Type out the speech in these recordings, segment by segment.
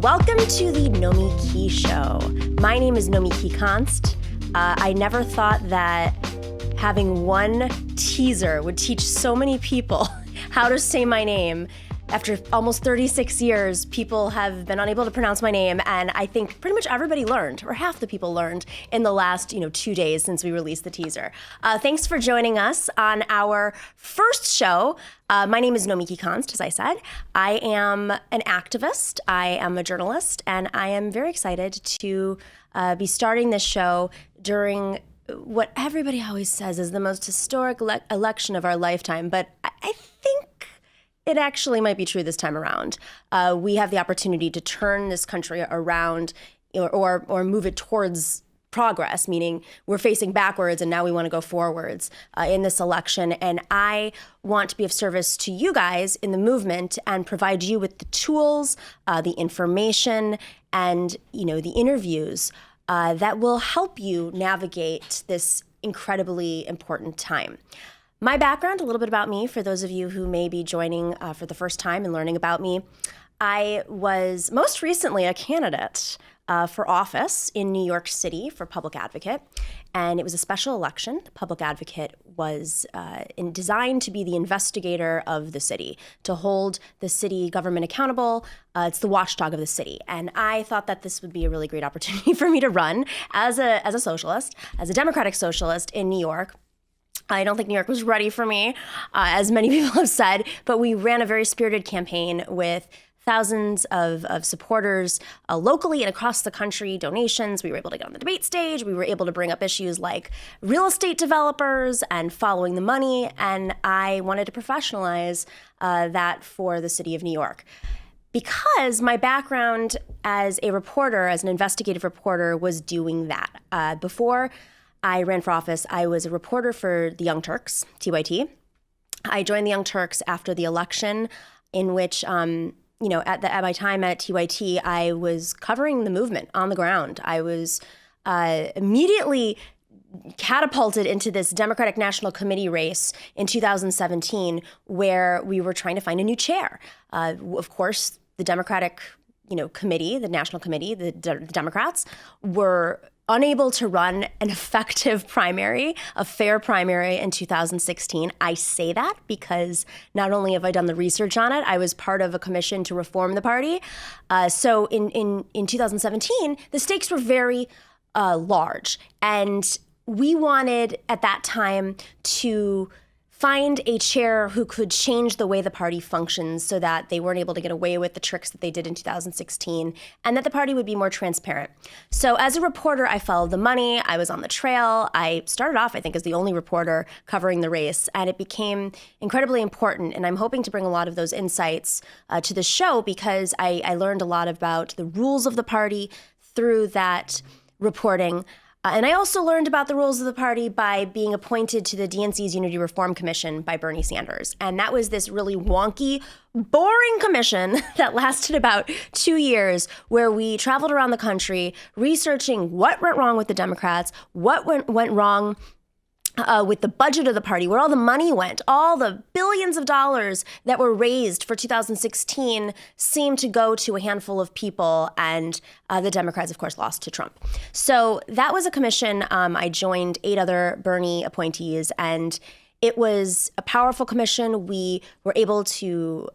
Welcome to the Nomiki Show. My name is Nomiki Konst. I never thought that having one teaser would teach so many people how to say my name. After almost 36 years, people have been unable to pronounce my name, and I think pretty much everybody learned, or half the people learned, in the last 2 days since we released the teaser. Thanks for joining us on our first show. My name is Nomiki Konst, as I said. I am an activist, I am a journalist, and I am very excited to be starting this show during what everybody always says is the most historic election of our lifetime, but I think it actually might be true this time around. We have the opportunity to turn this country around or move it towards progress, meaning we're facing backwards and now we want to go forwards in this election. And I want to be of service to you guys in the movement and provide you with the tools, the information, and the interviews that will help you navigate this incredibly important time. My background, a little bit about me, for those of you who may be joining for the first time and learning about me. I was most recently a candidate for office in New York City for public advocate, and it was a special election. The public advocate was designed to be the investigator of the city, to hold the city government accountable. It's the watchdog of the city, and I thought that this would be a really great opportunity for me to run as a socialist, as a democratic socialist in New York. I don't think New York was ready for me, as many people have said, but we ran a very spirited campaign with thousands of supporters locally and across the country, donations. We were able to get on the debate stage. We were able to bring up issues like real estate developers and following the money, and I wanted to professionalize that for the city of New York. Because my background as a reporter, as an investigative reporter, was doing that. Before I ran for office, I was a reporter for the Young Turks, TYT. I joined the Young Turks after the election, in which, at my time at TYT, I was covering the movement on the ground. I was immediately catapulted into this Democratic National Committee race in 2017, where we were trying to find a new chair. Of course, the Democratic, committee, the National Committee, the Democrats were unable to run an effective primary, a fair primary in 2016. I say that because not only have I done the research on it, I was part of a commission to reform the party. So in 2017, the stakes were very large. And we wanted at that time to find a chair who could change the way the party functions so that they weren't able to get away with the tricks that they did in 2016, and that the party would be more transparent. So as a reporter, I followed the money. I was on the trail. I started off, I think, as the only reporter covering the race, and it became incredibly important. And I'm hoping to bring a lot of those insights to the show because I learned a lot about the rules of the party through that reporting. And I also learned about the rules of the party by being appointed to the DNC's Unity Reform Commission by Bernie Sanders. And that was this really wonky, boring commission that lasted about 2 years, where we traveled around the country researching what went wrong with the Democrats, what went wrong with the budget of the party, where all the money went. All the billions of dollars that were raised for 2016 seemed to go to a handful of people, and the Democrats, of course, lost to Trump. So that was a commission. I joined 8 other Bernie appointees, and it was a powerful commission. We were able to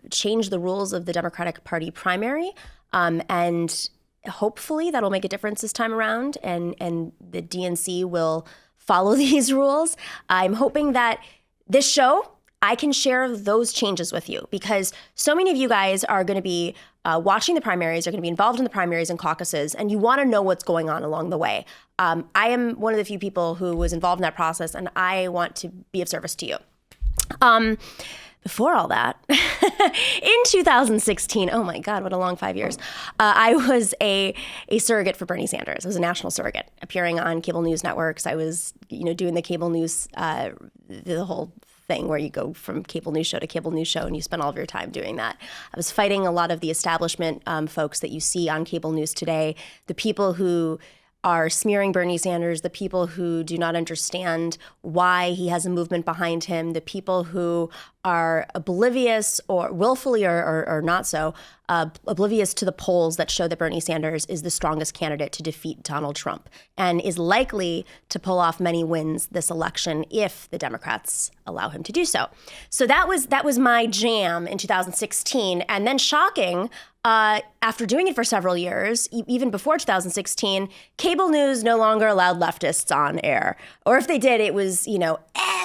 change the rules of the Democratic Party primary, and hopefully that'll make a difference this time around, and the DNC will follow these rules. I'm hoping that this show, I can share those changes with you, because so many of you guys are going to be watching the primaries, are going to be involved in the primaries and caucuses, and you want to know what's going on along the way. I am one of the few people who was involved in that process, and I want to be of service to you. Before all that, in 2016, oh my God, what a long 5 years, I was a surrogate for Bernie Sanders. I was a national surrogate, appearing on cable news networks. I was, doing the cable news, the whole thing where you go from cable news show to cable news show, and you spend all of your time doing that. I was fighting a lot of the establishment folks that you see on cable news today, the people who are smearing Bernie Sanders, the people who do not understand why he has a movement behind him, the people who are oblivious or willfully or not so, oblivious to the polls that show that Bernie Sanders is the strongest candidate to defeat Donald Trump and is likely to pull off many wins this election if the Democrats allow him to do so. So that was my jam in 2016. And then shocking, after doing it for several years, even before 2016, cable news no longer allowed leftists on air. Or if they did, it was,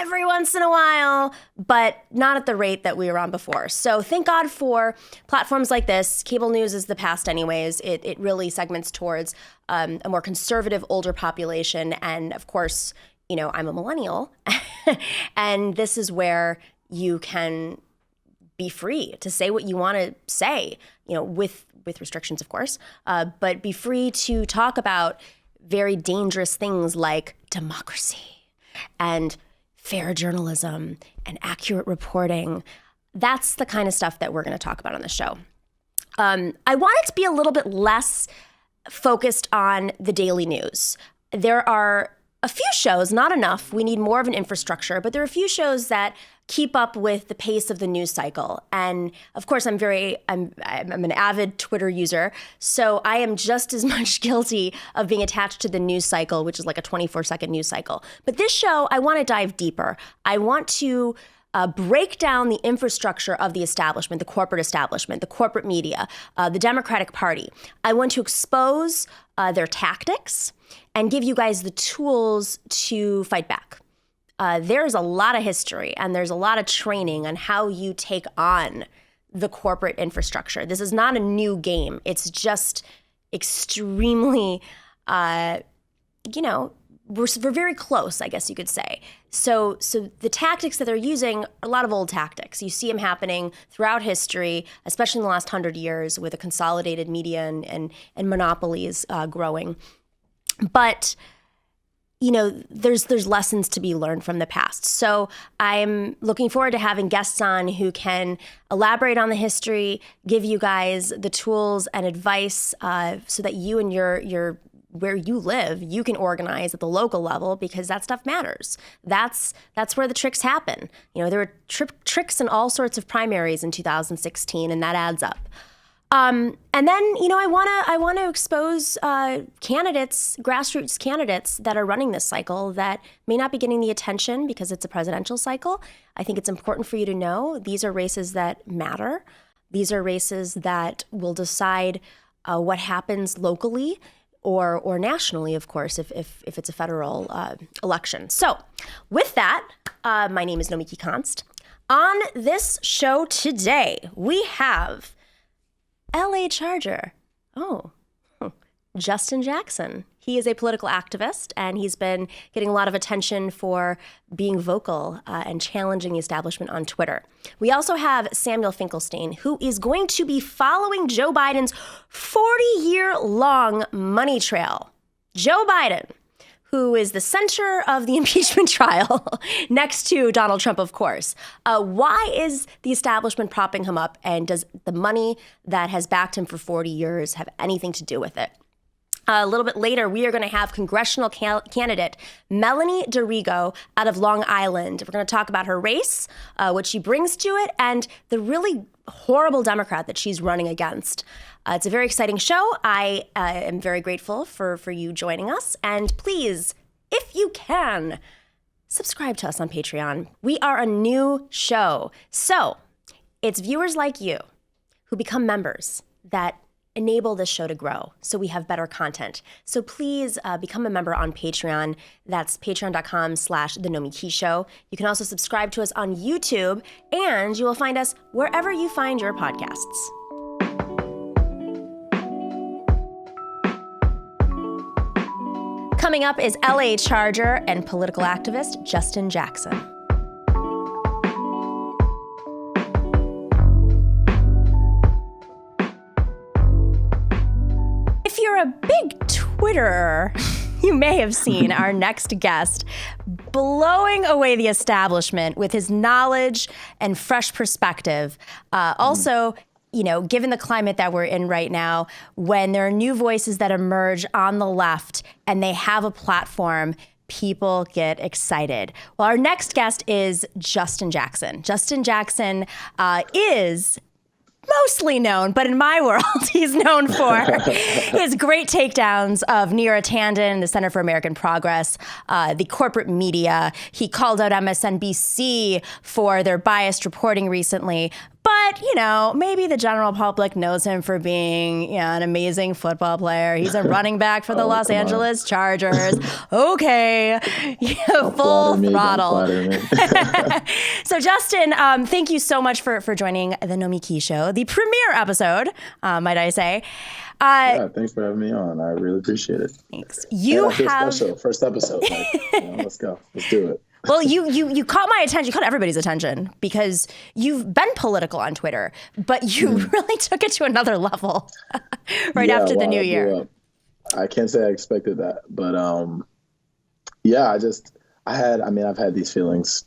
every once in a while, but not at the rate that we were on before. So thank God for platforms like this. Cable news is the past anyways. It really segments towards a more conservative, older population. And of course, I'm a millennial. And this is where you can be free to say what you want to say, with restrictions, of course, but be free to talk about very dangerous things like democracy and fair journalism and accurate reporting. That's the kind of stuff that we're going to talk about on the show. I want it to be a little bit less focused on the daily news. There are a few shows, not enough. We need more of an infrastructure, but there are a few shows that keep up with the pace of the news cycle. And of course, I'm an avid Twitter user, so I am just as much guilty of being attached to the news cycle, which is like a 24-second news cycle. But this show, I want to dive deeper. I want to break down the infrastructure of the establishment, the corporate media, the Democratic Party. I want to expose their tactics and give you guys the tools to fight back. There's a lot of history and there's a lot of training on how you take on the corporate infrastructure. This is not a new game. It's just extremely, we're very close, I guess you could say. So the tactics that they're using are a lot of old tactics. You see them happening throughout history, especially in the last 100 years with a consolidated media and monopolies growing. But there's lessons to be learned from the past. So I'm looking forward to having guests on who can elaborate on the history, give you guys the tools and advice so that you and your where you live, you can organize at the local level because that stuff matters. That's where the tricks happen. There were tricks in all sorts of primaries in 2016, and that adds up. And then, I want to expose grassroots candidates that are running this cycle that may not be getting the attention because it's a presidential cycle. I think it's important for you to know these are races that matter. These are races that will decide what happens locally or nationally, of course, if it's a federal election. So with that, my name is Nomiki Konst. On this show today, we have LA Charger. Justin Jackson. He is a political activist, and he's been getting a lot of attention for being vocal and challenging the establishment on Twitter. We also have Samuel Finkelstein, who is going to be following Joe Biden's 40-year-long money trail. Joe Biden, who is the center of the impeachment trial next to Donald Trump, of course. Why is the establishment propping him up, and does the money that has backed him for 40 years have anything to do with it? A little bit later, we are going to have congressional candidate Melanie D'Arrigo out of Long Island. We're going to talk about her race, what she brings to it, and the really horrible Democrat that she's running against. It's a very exciting show. I am very grateful for you joining us. And please, if you can, subscribe to us on Patreon. We are a new show. So it's viewers like you who become members that enable this show to grow so we have better content. So please become a member on Patreon. That's patreon.com/The Nomiki Show. You can also subscribe to us on YouTube, and you will find us wherever you find your podcasts. Coming up is LA Charger and political activist Justin Jackson. If you're a big Twitterer, you may have seen our next guest blowing away the establishment with his knowledge and fresh perspective. Also, given the climate that we're in right now, when there are new voices that emerge on the left and they have a platform, people get excited. Well, our next guest is Justin Jackson. Justin Jackson is mostly known, but in my world, he's known for his great takedowns of Neera Tanden, the Center for American Progress, the corporate media. He called out MSNBC for their biased reporting recently. But, maybe the general public knows him for being an amazing football player. He's a running back for the Los Angeles Chargers. Okay. Full throttle. So, Justin, thank you so much for joining the Nomiki Show, the premiere episode, might I say. Yeah, thanks for having me on. I really appreciate it. Thanks. Special. First episode. Let's go. Let's do it. Well, you caught my attention. You caught everybody's attention because you've been political on Twitter, but you really took it to another level after the new year. I can't say I expected that, but I've had these feelings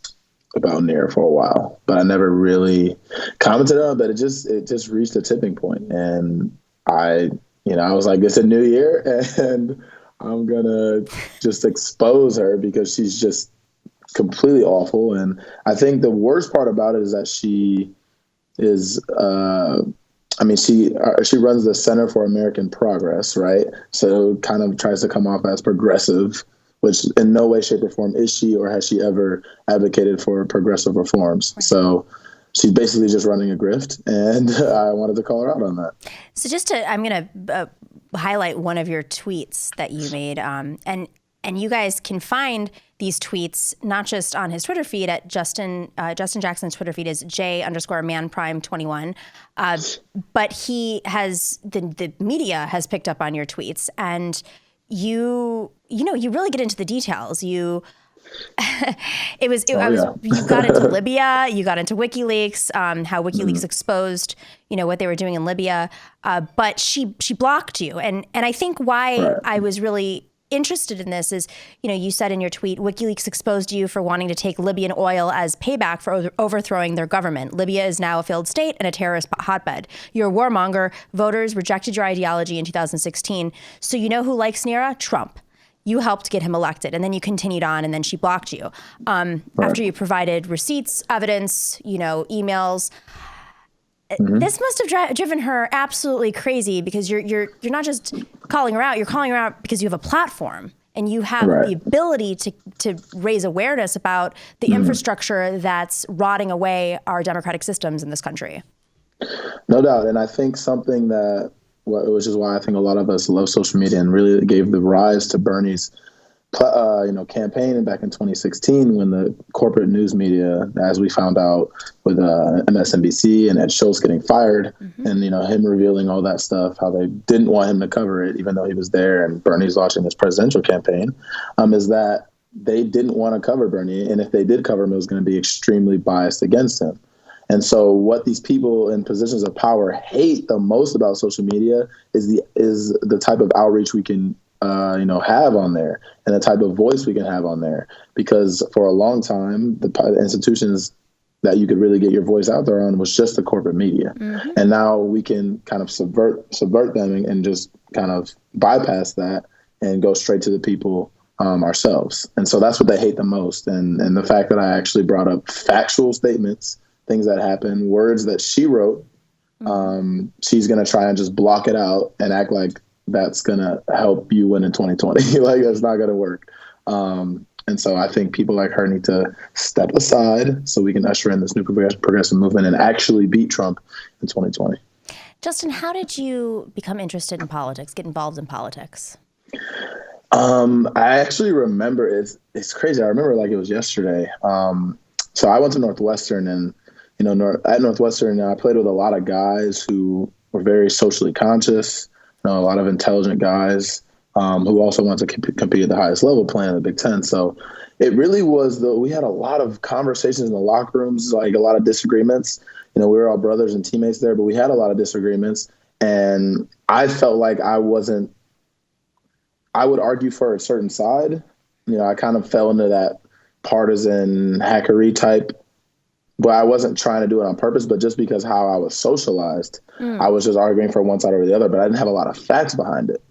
about Neera for a while, but I never really commented on it. But it just reached a tipping point, and I was like, it's a new year, and I'm gonna just expose her because she's just completely awful. And I think the worst part about it is that she is, she runs the Center for American Progress, right? So kind of tries to come off as progressive, which in no way, shape, or form is she, or has she ever advocated for progressive reforms. Right. So she's basically just running a grift, and I wanted to call her out on that. So I'm going to highlight one of your tweets that you made, and you guys can find these tweets not just on his Twitter feed at Justin Jackson's Twitter feed is J_manprime21, but he has the media has picked up on your tweets, and you really get into the details. You got into Libya, you got into WikiLeaks, how WikiLeaks exposed, what they were doing in Libya, but she blocked you, and I think why I was really interested in this is, you said in your tweet, WikiLeaks exposed you for wanting to take Libyan oil as payback for overthrowing their government. Libya is now a failed state and a terrorist hotbed. You're a warmonger. Voters rejected your ideology in 2016. So you know who likes Neera? Trump. You helped get him elected, and then you continued on, and then she blocked you. After you provided receipts, evidence, emails. This must have driven her absolutely crazy, because you're not just calling her out, you're calling her out because you have a platform and you have the ability to raise awareness about the infrastructure that's rotting away our democratic systems in this country. No doubt. And I think something which is why I think a lot of us love social media and really gave the rise to Bernie's campaign back in 2016, when the corporate news media, as we found out with MSNBC and Ed Schultz getting fired, and him revealing all that stuff, how they didn't want him to cover it, even though he was there, and Bernie's launching this presidential campaign, is that they didn't want to cover Bernie, and if they did cover him, it was going to be extremely biased against him. And so what these people in positions of power hate the most about social media is the type of outreach we can have on there, and the type of voice we can have on there. Because for a long time, the institutions that you could really get your voice out there on was just the corporate media. And now we can kind of subvert them and just kind of bypass that and go straight to the people ourselves. And so that's what they hate the most. And the fact that I actually brought up factual statements, things that happened, words that she wrote, she's going to try and just block it out and act like that's going to help you win in 2020. Like, that's not going to work. And so I think people like her need to step aside so we can usher in this new progressive movement and actually beat Trump in 2020. Justin, how did you become interested in politics, get involved in politics? I actually remember, it's crazy. I remember like it was yesterday. So I went to Northwestern, and, at Northwestern, I played with a lot of guys who were very socially conscious, a lot of intelligent guys who also wanted to compete at the highest level, playing in the Big Ten. So it really was, we had a lot of conversations in the locker rooms, like a lot of disagreements. We were all brothers and teammates there, but we had a lot of disagreements. And I felt like I would argue for a certain side. I kind of fell into that partisan hackery type but I wasn't trying to do it on purpose, but just because how I was socialized, I was just arguing for one side over the other, but I didn't have a lot of facts behind it.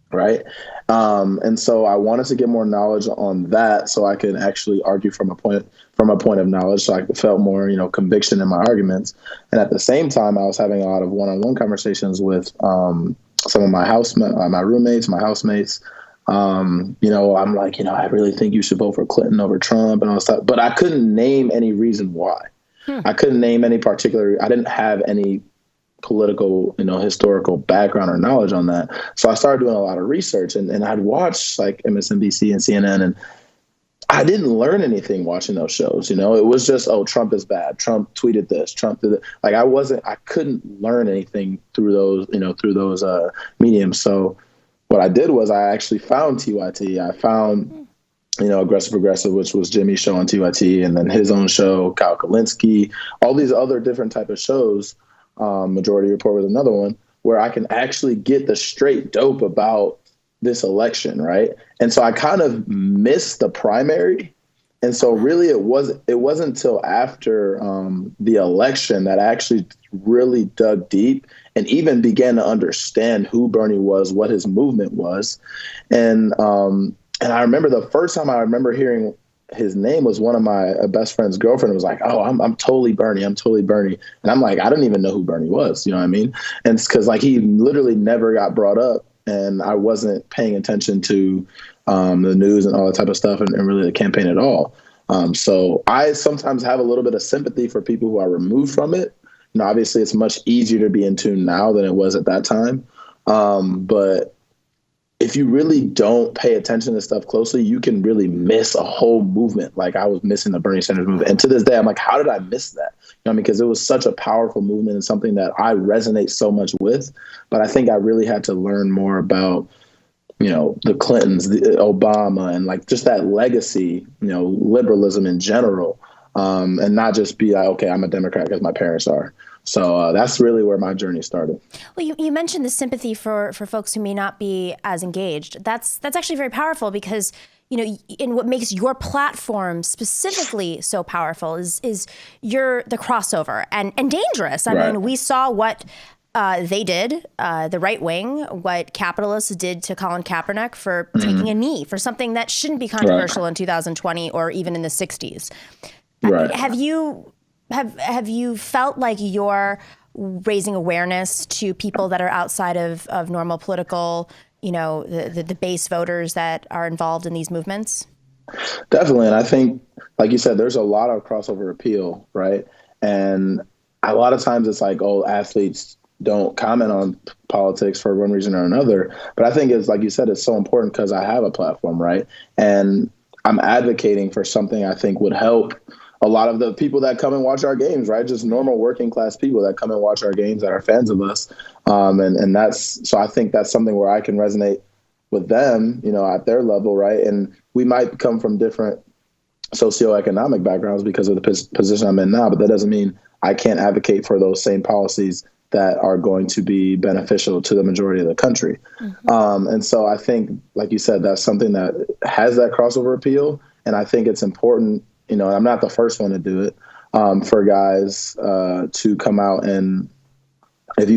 Right. And so I wanted to get more knowledge on that so I could actually argue from a point of knowledge. So I felt more, conviction in my arguments. And at the same time, I was having a lot of one-on-one conversations with some of my roommates, my housemates. I'm like, I really think you should vote for Clinton over Trump and all that stuff. But I couldn't name any reason why. I couldn't name any particular. I didn't have any political, historical background or knowledge on that. So I started doing a lot of research and I'd watch like MSNBC and CNN, and I didn't learn anything watching those shows. It was just, oh, Trump is bad. Trump tweeted this, Trump did it. Like I couldn't learn anything through those, mediums. So what I did was I actually found TYT. I found, Aggressive Progressive, which was Jimmy's show on TYT, and then his own show, Kyle Kalinske, all these other different type of shows. Majority Report was another one where I can actually get the straight dope about this election, right? And so I kind of missed the primary. And so really it wasn't until after the election that I actually really dug deep and even began to understand who Bernie was, what his movement was. And I remember the first time I remember hearing his name was one of my best friend's girlfriend was like, oh, I'm totally Bernie. I'm totally Bernie. And I'm like, I didn't even know who Bernie was. You know what I mean? And it's because like he literally never got brought up and I wasn't paying attention to the news and all that type of stuff and really the campaign at all. So I sometimes have a little bit of sympathy for people who are removed from it. Obviously it's much easier to be in tune now than it was at that time. But if you really don't pay attention to stuff closely, you can really miss a whole movement. Like I was missing the Bernie Sanders movement. And to this day, I'm like, how did I miss that? Because it was such a powerful movement and something that I resonate so much with. But I think I really had to learn more about, the Clintons, the Obama, and like just that legacy, liberalism in general, and not just be like, okay, I'm a Democrat because my parents are. So that's really where my journey started. Well, you mentioned the sympathy for folks who may not be as engaged. That's actually very powerful because, in what makes your platform specifically so powerful is you're the crossover and dangerous. I mean, we saw what they did, the right wing, what capitalists did to Colin Kaepernick for taking a knee for something that shouldn't be controversial in 2020 or even in the 60s. Right. Have you felt like you're raising awareness to people that are outside of normal political, the base voters that are involved in these movements? Definitely. And I think, like you said, there's a lot of crossover appeal, right? And a lot of times it's like, oh, athletes don't comment on politics for one reason or another. But I think it's like you said, it's so important because I have a platform, right? And I'm advocating for something I think would help a lot of the people that come and watch our games, right? Just normal working class people that come and watch our games that are fans of us. And that's, so I think that's something where I can resonate with them, at their level, right? And we might come from different socioeconomic backgrounds because of the position I'm in now, but that doesn't mean I can't advocate for those same policies that are going to be beneficial to the majority of the country. And so I think, like you said, that's something that has that crossover appeal. And I think it's important, and I'm not the first one to do it, for guys to come out and if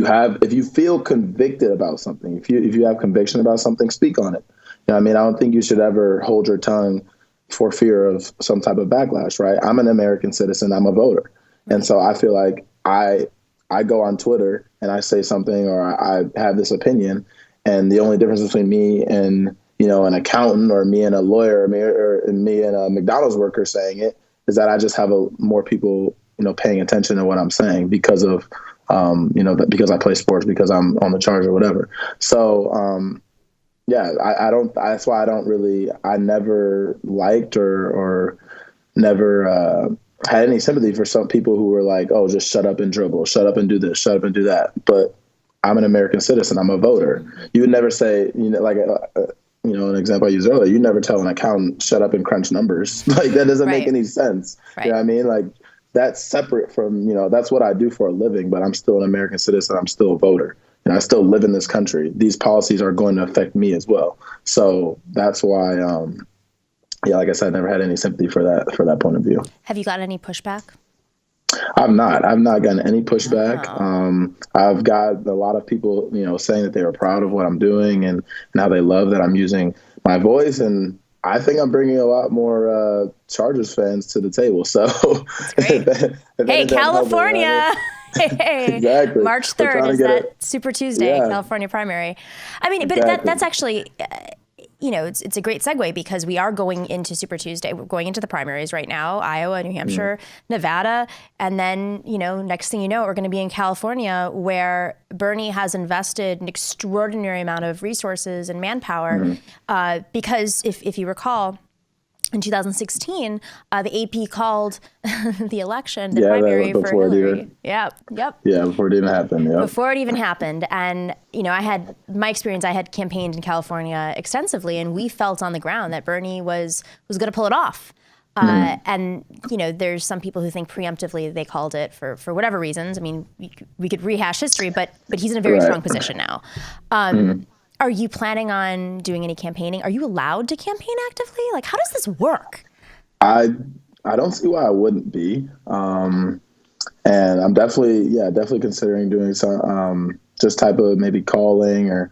you feel convicted about something, if you have conviction about something, speak on it. I don't think you should ever hold your tongue for fear of some type of backlash, right? I'm an American citizen. I'm a voter. And so I feel like I go on Twitter and I say something or I have this opinion, and the only difference between me and an accountant or me and a lawyer or me and a McDonald's worker saying it is that I just have more people, paying attention to what I'm saying because of, because I play sports, because I'm on the charge or whatever. So, that's why I never liked or never had any sympathy for some people who were like, oh, just shut up and dribble, shut up and do this, shut up and do that. But I'm an American citizen. I'm a voter. You would never say, an example I used earlier, you never tell an accountant, shut up and crunch numbers. Like, that doesn't make any sense. Right. You know what I mean? Like, that's separate from, that's what I do for a living, but I'm still an American citizen. I'm still a voter. I still live in this country. These policies are going to affect me as well. So that's why, like I said, I never had any sympathy for that point of view. Have you got any pushback? I've not gotten any pushback. Wow. I've got a lot of people, saying that they were proud of what I'm doing and how they love that I'm using my voice. And I think I'm bringing a lot more Chargers fans to the table. So That's if great. that Hey, ends up helping out, California. Hey, exactly. March We're 3rd trying to is get that it. Super Tuesday, Yeah, California primary. I mean, but exactly. that's actually, it's a great segue because we are going into Super Tuesday. We're going into the primaries right now, Iowa, New Hampshire, Nevada. And then, next thing you know, we're going to be in California where Bernie has invested an extraordinary amount of resources and manpower. Because if you recall, in 2016, the AP called the election, the Yeah, primary that for before it Hillary. even Yep. before it even happened. Yep. Before it even happened. And, I had my experience, I had campaigned in California extensively, and we felt on the ground that Bernie was going to pull it off. And, there's some people who think preemptively they called it for whatever reasons. I mean, we could rehash history, but he's in a very Right. strong position now. Are you planning on doing any campaigning? Are you allowed to campaign actively? Like, how does this work? I I don't see why I wouldn't be. And I'm definitely considering doing some just type of maybe calling or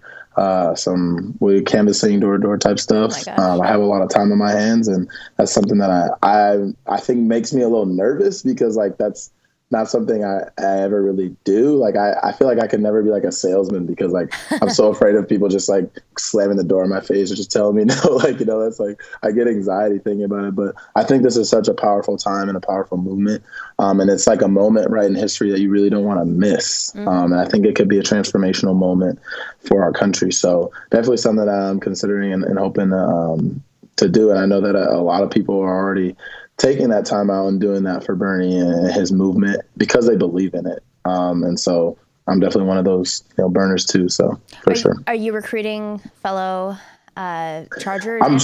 some canvassing door to door type Oh stuff. my gosh. I have a lot of time on my hands, and that's something that I think makes me a little nervous because like that's not something I ever really do. Like I feel like I could never be like a salesman because like I'm so afraid of people just like slamming the door in my face or just telling me no. Like that's like I get anxiety thinking about it. But I think this is such a powerful time and a powerful movement, and it's like a moment right in history that you really don't want to miss. And I think it could be a transformational moment for our country. So definitely something that I'm considering and hoping to do. And I know that a lot of people are already taking that time out and doing that for Bernie and his movement because they believe in it. And so I'm definitely one of those burners too. So for sure. Are you recruiting fellow Chargers? I'm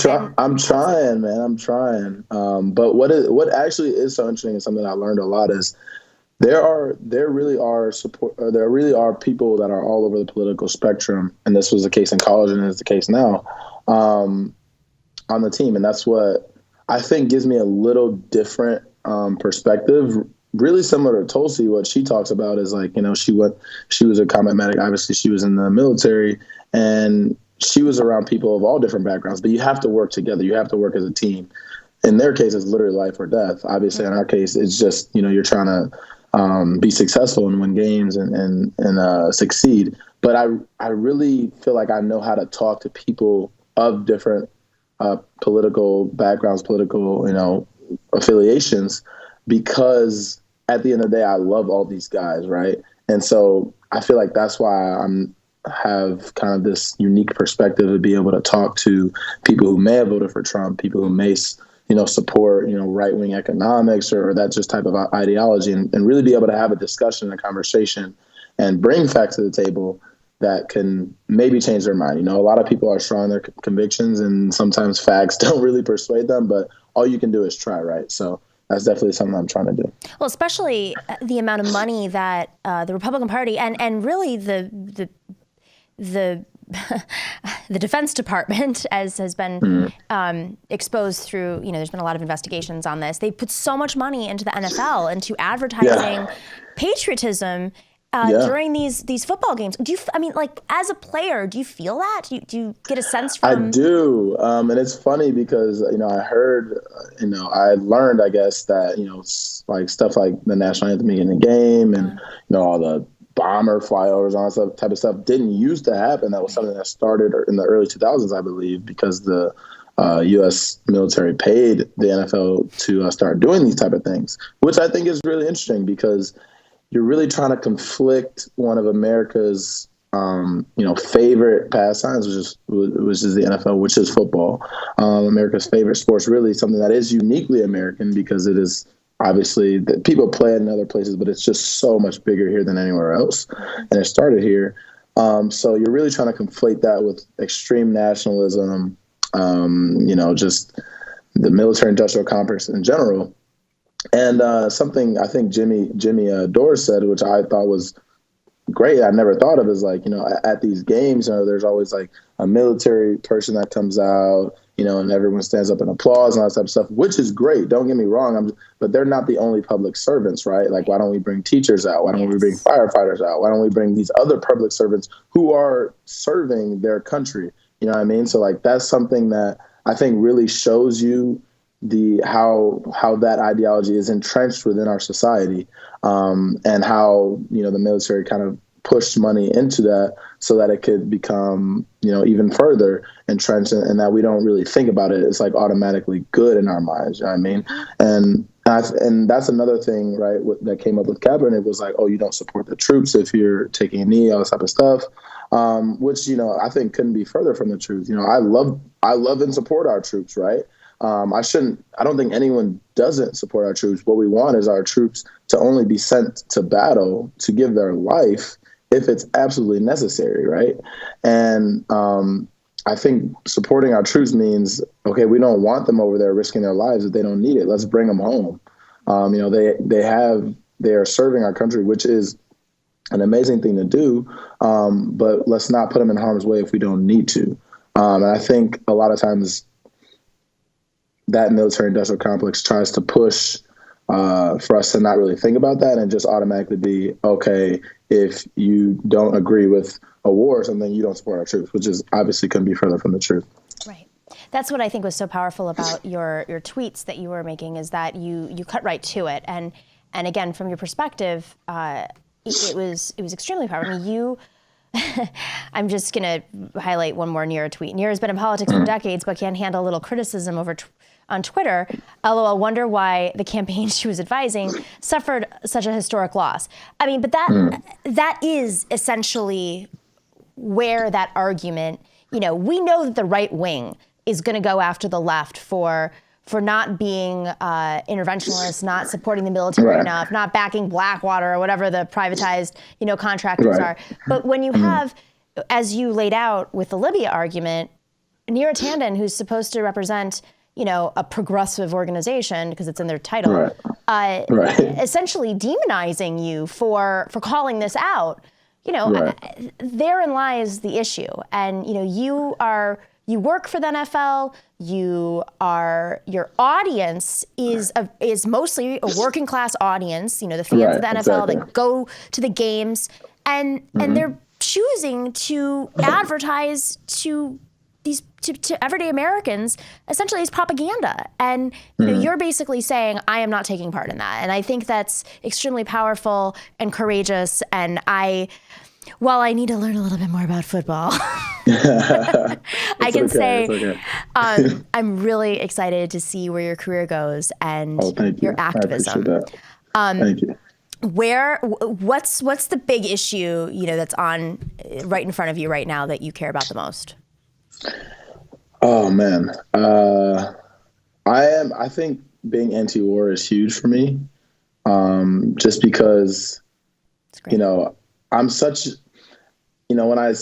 trying, man. I'm trying. But what actually is so interesting and something I learned a lot is there really are people that are all over the political spectrum, and this was the case in college and is the case now, on the team, and that's what I think gives me a little different perspective. Really similar to Tulsi, what she talks about is like she was a combat medic. Obviously, she was in the military, and she was around people of all different backgrounds. But you have to work together. You have to work as a team. In their case, it's literally life or death. Obviously, in our case, it's just you're trying to be successful and win games and succeed. But I really feel like I know how to talk to people of different political backgrounds, political affiliations, because at the end of the day, I love all these guys, right? And so I feel like that's why have kind of this unique perspective to be able to talk to people who may have voted for Trump, people who may support right-wing economics or that just type of ideology, and really be able to have a discussion, a conversation, and bring facts to the table that can maybe change their mind. A lot of people are strong in their convictions, and sometimes facts don't really persuade them, but all you can do is try, right? So that's definitely something I'm trying to do. Well, especially the amount of money that the Republican Party and really the the Defense Department, as has been exposed through, there's been a lot of investigations on this. They put so much money into the NFL, into advertising patriotism during these football games. As a player, do you feel that? Do you get a sense from? I do, and it's funny because I heard, I learned, I guess, that like stuff like the national anthem in the game, and all the bomber flyovers, all that type of stuff didn't used to happen. That was something that started in the early 2000s, I believe, because the U.S. military paid the NFL to start doing these type of things, which I think is really interesting because you're really trying to conflict one of America's, favorite pastimes, which is the NFL, which is football. America's favorite sports, really something that is uniquely American because it is obviously that people play it in other places, but it's just so much bigger here than anywhere else. And it started here. So you're really trying to conflate that with extreme nationalism, just the military industrial complex in general. And something I think Jimmy Dore said, which I thought was great, I never thought of, is like, at these games, there's always like a military person that comes out, and everyone stands up and applauds and all that type of stuff, which is great. Don't get me wrong. But they're not the only public servants, right? Like, why don't we bring teachers out? Why don't we bring firefighters out? Why don't we bring these other public servants who are serving their country? You know what I mean? So like, that's something that I think really shows you how that ideology is entrenched within our society, and how, the military kind of pushed money into that so that it could become, even further entrenched, and that we don't really think about it. It's like automatically good in our minds. You know what I mean? And that's another thing, right, that came up with Kaepernick was like, oh, you don't support the troops if you're taking a knee, all this type of stuff, which, I think couldn't be further from the truth. I love and support our troops, right? I don't think anyone doesn't support our troops. What we want is our troops to only be sent to battle to give their life if it's absolutely necessary, right? And I think supporting our troops means, okay, we don't want them over there risking their lives if they don't need it. Let's bring them home. They are serving our country, which is an amazing thing to do, but let's not put them in harm's way if we don't need to. And I think a lot of times that military-industrial complex tries to push for us to not really think about that and just automatically be, okay, if you don't agree with a war or something, you don't support our troops, which is obviously couldn't be further from the truth. Right. That's what I think was so powerful about your tweets that you were making, is that you cut right to it. And again, from your perspective, it was extremely powerful. I mean, I'm just going to highlight one more Nira tweet. Nira's been in politics for decades, but can't handle a little criticism on Twitter. LOL, wonder why the campaign she was advising suffered such a historic loss. I mean, but that is essentially where that argument, we know that the right wing is going to go after the left for not being interventionist, not supporting the military enough, not backing Blackwater or whatever the privatized, contractors are. But when you have, as you laid out with the Libya argument, Neera Tanden, who's supposed to represent, a progressive organization because it's in their title, essentially demonizing you for calling this out, therein lies the issue. And, you work for the NFL. Your audience is mostly a working class audience. The fans of the NFL that go to the games, and they're choosing to advertise to everyday Americans essentially as propaganda. And you're basically saying, I am not taking part in that. And I think that's extremely powerful and courageous. And while I need to learn a little bit more about football, I can say I'm really excited to see where your career goes and your activism. Thank you. What's the big issue, that's on right in front of you right now that you care about the most? Oh man. I think being anti-war is huge for me. Just because, I'm such, when I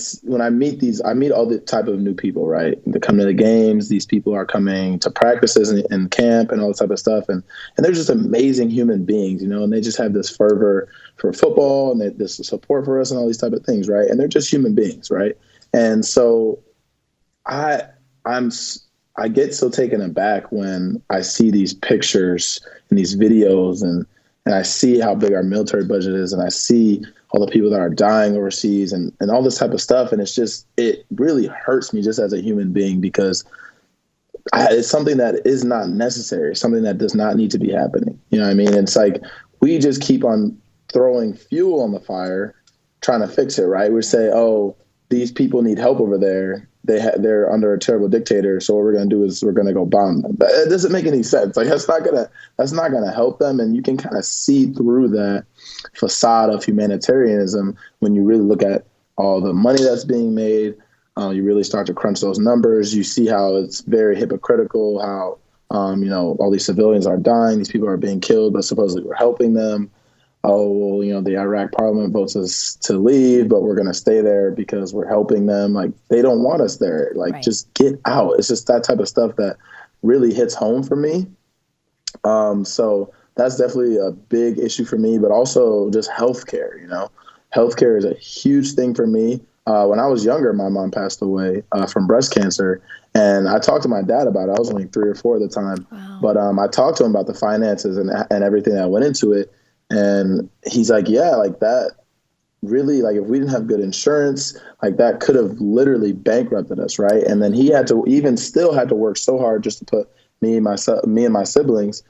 meet all the type of new people, right? They come to the games. These people are coming to practices and camp and all this type of stuff. And they're just amazing human beings, and they just have this fervor for football and this support for us and all these type of things, right? And they're just human beings, right? And so I get so taken aback when I see these pictures and these videos and I see how big our military budget is, and I see all the people that are dying overseas and all this type of stuff. And it really hurts me just as a human being, because it's something that is not necessary, something that does not need to be happening. You know what I mean? It's like, we just keep on throwing fuel on the fire, trying to fix it, right? We say, oh, these people need help over there. They're under a terrible dictator. So what we're going to do is we're going to go bomb them. But it doesn't make any sense. Like, that's not going to help them. And you can kind of see through that facade of humanitarianism when you really look at all the money that's being made. You really start to crunch those numbers. You see how it's very hypocritical, how, all these civilians are dying. These people are being killed, but supposedly we're helping them. Oh, well, the Iraq parliament votes us to leave, but we're going to stay there because we're helping them. Like, they don't want us there. Like, just get out. It's just that type of stuff that really hits home for me. So that's definitely a big issue for me, but also just healthcare. Healthcare is a huge thing for me. When I was younger, my mom passed away from breast cancer, and I talked to my dad about it. I was only 3 or 4 at the time, Wow. but I talked to him about the finances and everything that went into it, and he's like, yeah, like that really, like if we didn't have good insurance, like that could have literally bankrupted us, right? And then he had to work so hard just to put me and my siblings,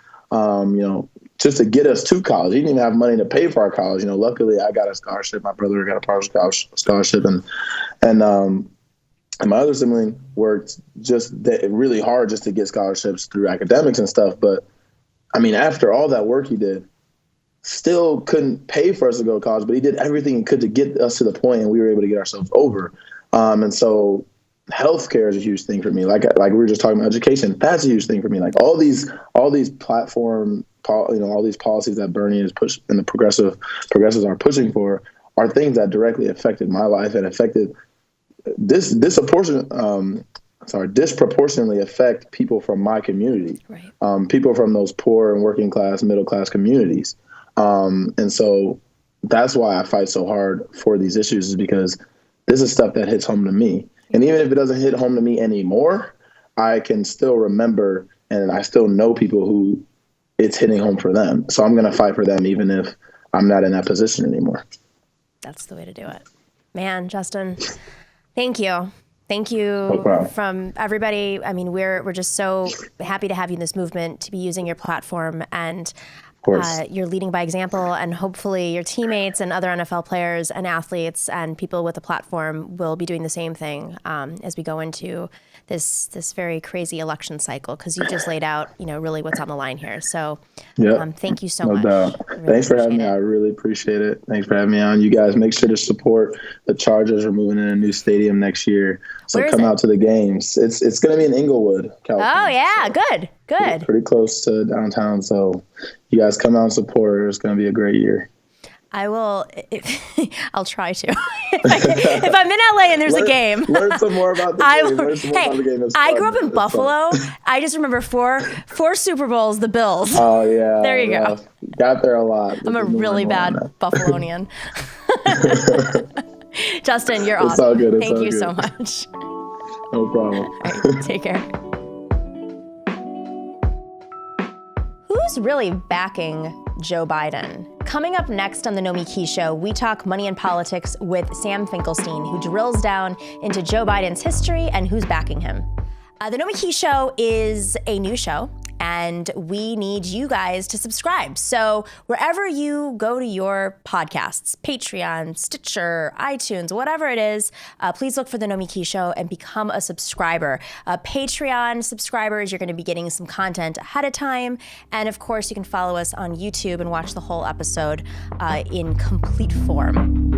just to get us to college. He didn't even have money to pay for our college. Luckily I got a scholarship. My brother got a partial scholarship, and my other sibling worked just really hard just to get scholarships through academics and stuff. But I mean, after all that work he did, still couldn't pay for us to go to college, but he did everything he could to get us to the point, and we were able to get ourselves over. And so healthcare is a huge thing for me. Like we were just talking about education, that's a huge thing for me. Like all these platform, all these policies that Bernie is pushing and the progressives are pushing for are things that directly affected my life and affected disproportionately affect people from my community, right. People from those poor and working class, middle class communities. And so that's why I fight so hard for these issues, is because this is stuff that hits home to me. And even if it doesn't hit home to me anymore, I can still remember, and I still know people who it's hitting home for them. So I'm going to fight for them, even if I'm not in that position anymore. That's the way to do it. Man, Justin, thank you. Thank you from everybody. I mean, we're just so happy to have you in this movement, to be using your platform, and you're leading by example, and hopefully your teammates and other NFL players and athletes and people with a platform will be doing the same thing as we go into this very crazy election cycle, because you just laid out, really what's on the line here. So thank you so much. Doubt. Really Thanks for having me. I really appreciate it. Thanks for having me on. You guys make sure to support the Chargers. We're moving in a new stadium next year. So come out to the games. It's going to be in Inglewood, California. Oh, yeah. So good. Pretty close to downtown. So you guys come out and support. It's going to be a great year. I will. I'll try to. If I'm in LA and there's a game, learn some more about the game. I grew up in Buffalo. I just remember four Super Bowls. The Bills. Oh yeah. There you go. Got there a lot. I'm a really bad Buffalonian. Justin, you're awesome. It's all good. Thank you so much. No problem. All right, take care. Who's really backing Joe Biden? Coming up next on the Nomiki Show, we talk money and politics with Sam Finkelstein, who drills down into Joe Biden's history and who's backing him. The Nomiki Show is a new show, and we need you guys to subscribe. So wherever you go to your podcasts, Patreon, Stitcher, iTunes, whatever it is, please look for the Nomiki Show and become a subscriber. Patreon subscribers, you're going to be getting some content ahead of time. And of course, you can follow us on YouTube and watch the whole episode in complete form.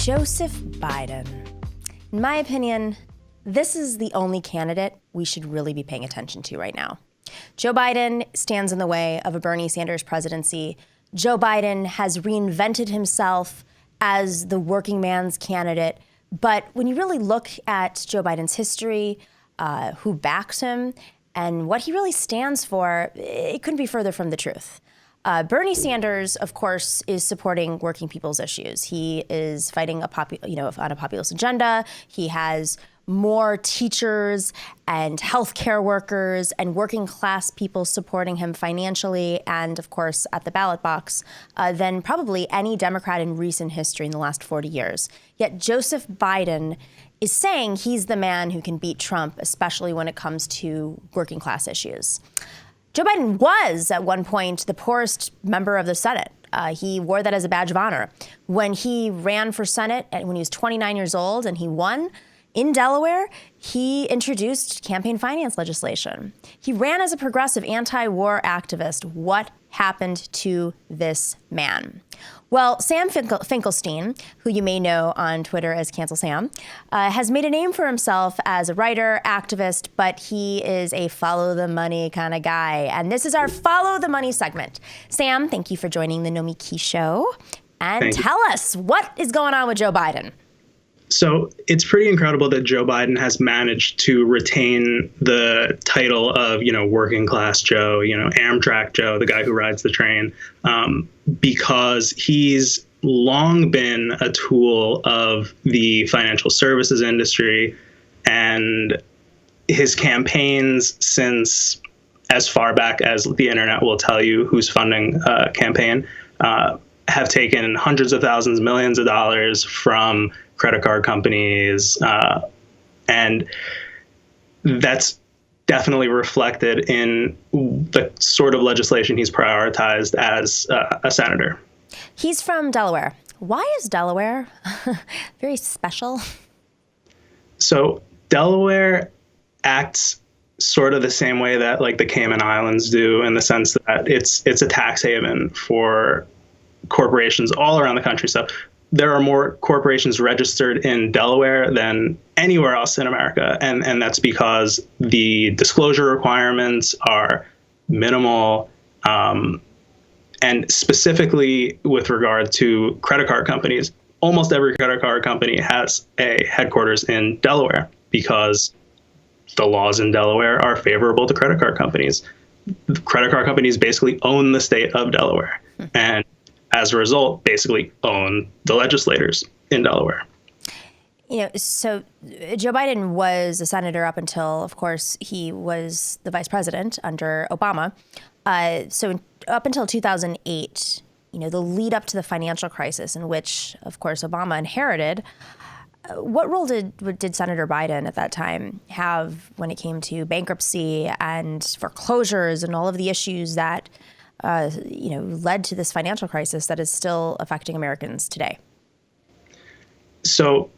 Joseph Biden. In my opinion, this is the only candidate we should really be paying attention to right now. Joe Biden stands in the way of a Bernie Sanders presidency. Joe Biden has reinvented himself as the working man's candidate. But when you really look at Joe Biden's history, who backs him, and what he really stands for, it couldn't be further from the truth. Bernie Sanders, of course, is supporting working people's issues. He is fighting on a populist agenda. He has more teachers and healthcare workers and working class people supporting him financially and, of course, at the ballot box than probably any Democrat in recent history in the last 40 years. Yet Joseph Biden is saying he's the man who can beat Trump, especially when it comes to working class issues. Joe Biden was, at one point, the poorest member of the Senate. He wore that as a badge of honor. When he ran for Senate, when he was 29 years old and he won in Delaware, he introduced campaign finance legislation. He ran as a progressive anti-war activist. What happened to this man? Well, Sam Finkelstein, who you may know on Twitter as Cancel Sam, has made a name for himself as a writer, activist, but he is a follow the money kind of guy. And this is our Follow the Money segment. Sam, thank you for joining the Nomiki Show. And tell us, what is going on with Joe Biden? So it's pretty incredible that Joe Biden has managed to retain the title of, working class Joe, Amtrak Joe, the guy who rides the train, because he's long been a tool of the financial services industry, and his campaigns since as far back as the internet will tell you who's funding a campaign, have taken hundreds of thousands, millions of dollars from credit card companies. And that's definitely reflected in the sort of legislation he's prioritized as a senator. He's from Delaware. Why is Delaware very special? So Delaware acts sort of the same way that like the Cayman Islands do, in the sense that it's a tax haven for corporations all around the country. So there are more corporations registered in Delaware than anywhere else in America. And that's because the disclosure requirements are minimal. And specifically with regard to credit card companies, almost every credit card company has a headquarters in Delaware because the laws in Delaware are favorable to credit card companies. The credit card companies basically own the state of Delaware. And as a result, basically own the legislators in Delaware. So Joe Biden was a senator up until, of course, he was the vice president under Obama. So up until 2008, the lead up to the financial crisis, in which, of course, Obama inherited, what role did Senator Biden at that time have when it came to bankruptcy and foreclosures and all of the issues that led to this financial crisis that is still affecting Americans today? So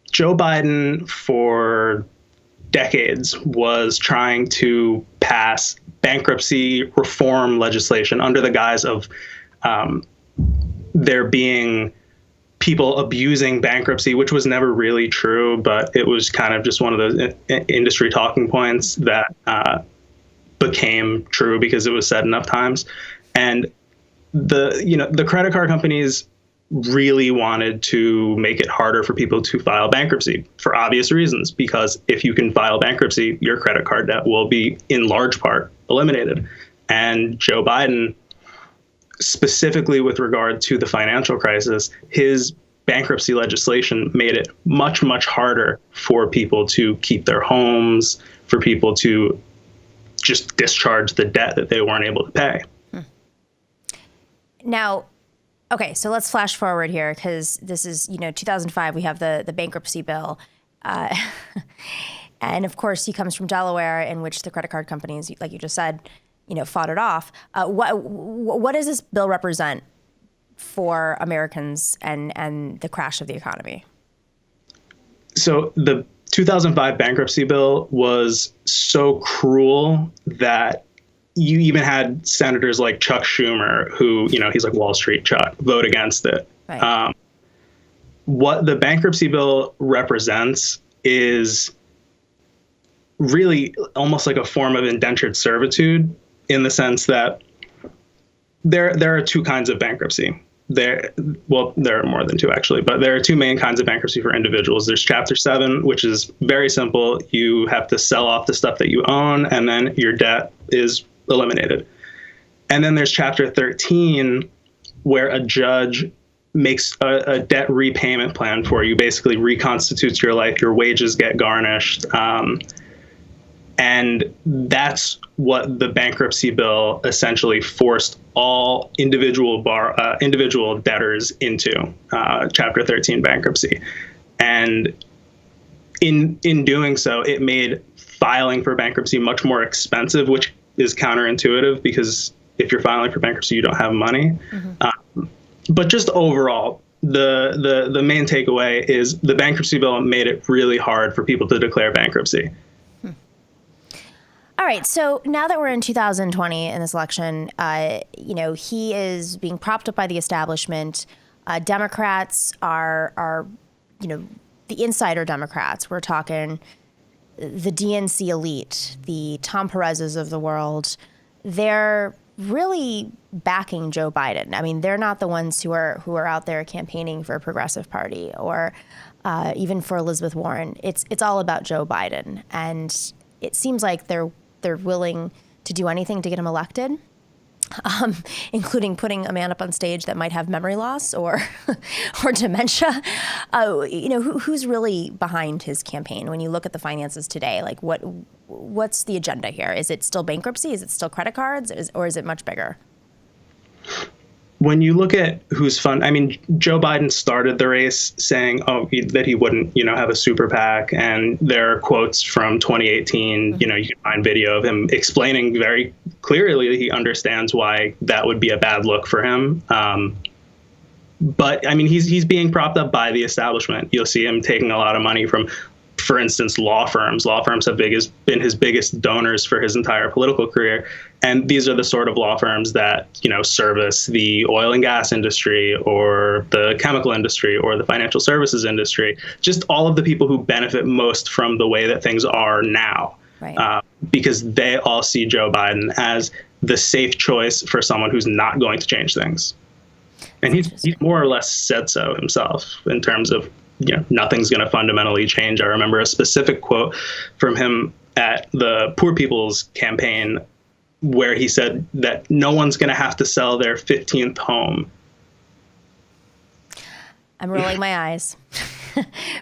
Joe Biden for decades was trying to pass bankruptcy reform legislation under the guise of there being people abusing bankruptcy, which was never really true, but it was kind of just one of those industry talking points that became true because it was said enough times. And the credit card companies really wanted to make it harder for people to file bankruptcy for obvious reasons, because if you can file bankruptcy, your credit card debt will be in large part eliminated. And Joe Biden, specifically with regard to the financial crisis, his bankruptcy legislation made it much, much harder for people to keep their homes, for people to just discharge the debt that they weren't able to pay. Now, okay, so let's flash forward here, because this is, 2005, we have the bankruptcy bill. And of course, he comes from Delaware, in which the credit card companies, like you just said, fought it off. What does this bill represent for Americans and the crash of the economy? So the 2005 bankruptcy bill was so cruel that you even had senators like Chuck Schumer, who, he's like Wall Street Chuck, vote against it. Right. What the bankruptcy bill represents is really almost like a form of indentured servitude, in the sense that there are two kinds of bankruptcy. There are more than two, actually, but there are two main kinds of bankruptcy for individuals. There's Chapter 7, which is very simple. You have to sell off the stuff that you own, and then your debt is eliminated. And then there's Chapter 13, where a judge makes a debt repayment plan for you, basically reconstitutes your life, your wages get garnished. And that's what the bankruptcy bill essentially forced all individual debtors into, Chapter 13 bankruptcy. And in doing so, it made filing for bankruptcy much more expensive, which is counterintuitive, because if you're filing for bankruptcy, you don't have money. Mm-hmm. But just overall, the main takeaway is the bankruptcy bill made it really hard for people to declare bankruptcy. All right. So now that we're in 2020 in this election, he is being propped up by the establishment. Democrats are, the insider Democrats. We're talking the DNC elite, the Tom Perez's of the world. They're really backing Joe Biden. I mean, they're not the ones who are out there campaigning for a progressive party or even for Elizabeth Warren. It's all about Joe Biden, and it seems like they're willing to do anything to get him elected, including putting a man up on stage that might have memory loss or or dementia. Who's really behind his campaign? When you look at the finances today, like what's the agenda here? Is it still bankruptcy? Is it still credit cards? Or is it much bigger? When you look at who's I mean, Joe Biden started the race saying, that he wouldn't, have a super PAC. And there are quotes from 2018, you can find video of him explaining very clearly that he understands why that would be a bad look for him. But I mean, he's being propped up by the establishment. You'll see him taking a lot of money from, for instance, law firms. Law firms have been his biggest donors for his entire political career. And these are the sort of law firms that, service the oil and gas industry or the chemical industry or the financial services industry, just all of the people who benefit most from the way that things are now. Right. Because they all see Joe Biden as the safe choice for someone who's not going to change things. And he's more or less said so himself in terms of, nothing's going to fundamentally change. I remember a specific quote from him at the Poor People's Campaign where he said that no one's going to have to sell their 15th home. I'm rolling my eyes.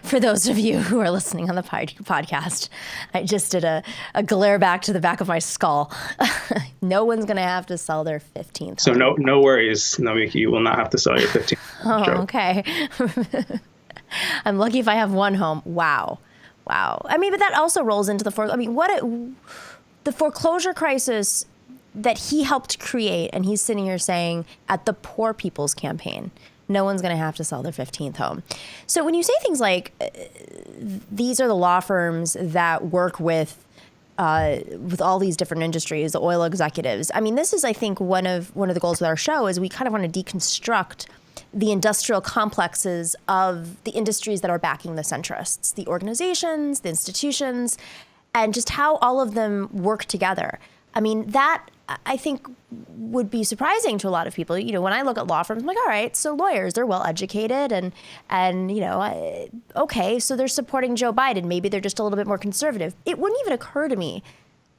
For those of you who are listening on the podcast, I just did a glare back to the back of my skull. No one's going to have to sell their 15th home. So no worries, Nomiki. You will not have to sell your 15th home. Oh, okay. I'm lucky if I have one home. Wow. I mean, but that also rolls into the foreclosure crisis that he helped create, and he's sitting here saying at the Poor People's Campaign, no one's going to have to sell their 15th home. So when you say things like these are the law firms that work with all these different industries, the oil executives, I mean, this is, I think, one of the goals of our show is we kind of want to deconstruct the industrial complexes of the industries that are backing the centrists, the organizations, the institutions, and just how all of them work together. I mean, that I think would be surprising to a lot of people. When I look at law firms, I'm like, all right, so lawyers, they're well educated and okay, so they're supporting Joe Biden. Maybe they're just a little bit more conservative. It wouldn't even occur to me.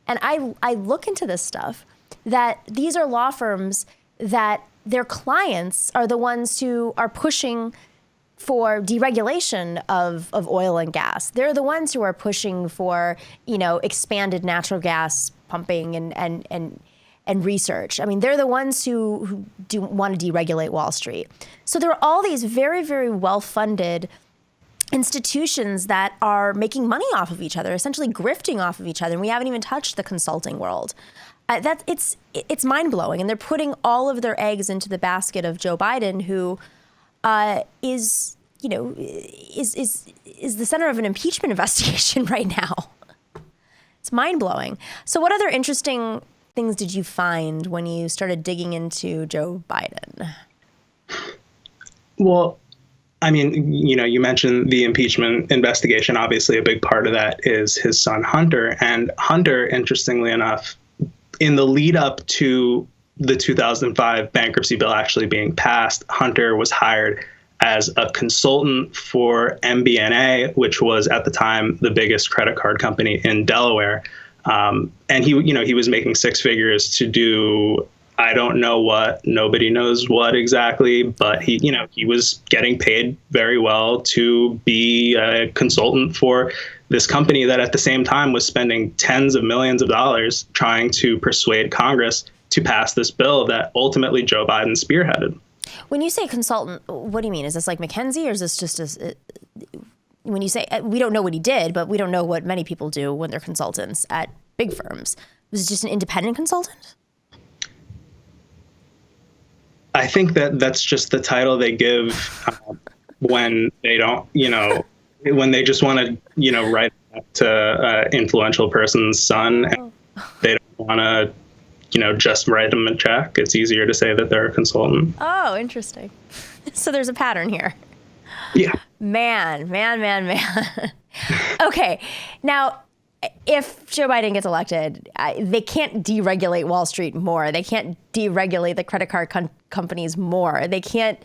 And I look into this stuff that these are law firms that their clients are the ones who are pushing for deregulation of oil and gas. They're the ones who are pushing for, expanded natural gas pumping and research. I mean, they're the ones who do want to deregulate Wall Street. So there are all these very, very well-funded institutions that are making money off of each other, essentially grifting off of each other. And we haven't even touched the consulting world. It's mind-blowing. And they're putting all of their eggs into the basket of Joe Biden, who is the center of an impeachment investigation right now. It's mind-blowing. So what other interesting things did you find when you started digging into Joe Biden? Well, I mean, you mentioned the impeachment investigation. Obviously, a big part of that is his son, Hunter. And Hunter, interestingly enough, in the lead up to the 2005 bankruptcy bill actually being passed, Hunter was hired as a consultant for MBNA, which was at the time the biggest credit card company in Delaware. And he was making six figures to do, I don't know what, nobody knows what exactly, but he was getting paid very well to be a consultant for this company that at the same time was spending tens of millions of dollars trying to persuade Congress to pass this bill that ultimately Joe Biden spearheaded. When you say consultant, what do you mean? Is this like McKinsey, or is this just when you say, we don't know what he did, but we don't know what many people do when they're consultants at big firms. Was it just an independent consultant? I think that's just the title they give when they don't, when they just want to, write to influential person's son. And they don't want to, just write them a check. It's easier to say that they're a consultant. Oh, interesting. So there's a pattern here. Yeah. Man. Okay. Now, if Joe Biden gets elected, they can't deregulate Wall Street more. They can't deregulate the credit card companies more. They can't,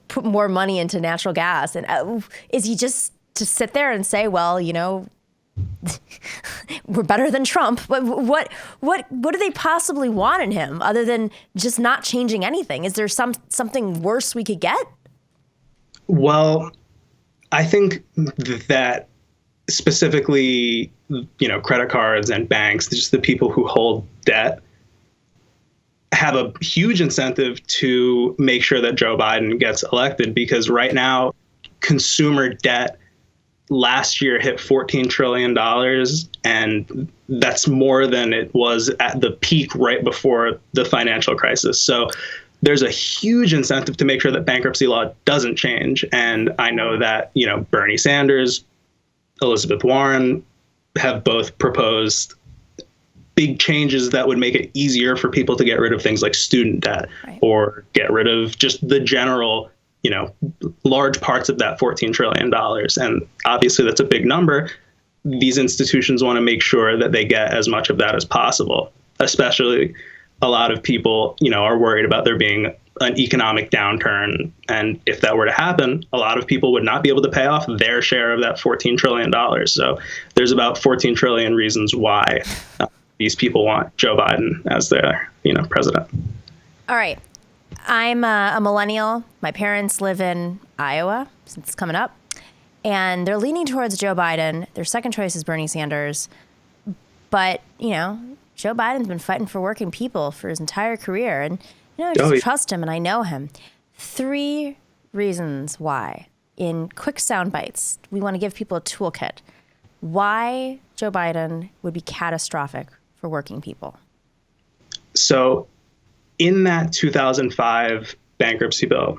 put more money into natural gas. And is he just to sit there and say, well, we're better than Trump? What do they possibly want in him other than just not changing anything? Is there something worse we could get? Well, I think that specifically, credit cards and banks, just the people who hold debt, have a huge incentive to make sure that Joe Biden gets elected, because right now, consumer debt last year hit $14 trillion, and that's more than it was at the peak right before the financial crisis. So there's a huge incentive to make sure that bankruptcy law doesn't change. And I know that, Bernie Sanders, Elizabeth Warren have both proposed big changes that would make it easier for people to get rid of things like student debt, right, or get rid of just the general, large parts of that $14 trillion. And obviously that's a big number. These institutions want to make sure that they get as much of that as possible, especially a lot of people, are worried about there being an economic downturn. And if that were to happen, a lot of people would not be able to pay off their share of that $14 trillion. So there's about 14 trillion reasons why these people want Joe Biden as their, president. All right. I'm a millennial. My parents live in Iowa, since it's coming up, and they're leaning towards Joe Biden. Their second choice is Bernie Sanders. But, Joe Biden's been fighting for working people for his entire career. And, I just trust him and I know him. 3 reasons why, in quick sound bites, we want to give people a toolkit, why Joe Biden would be catastrophic for working people. So in that 2005 bankruptcy bill,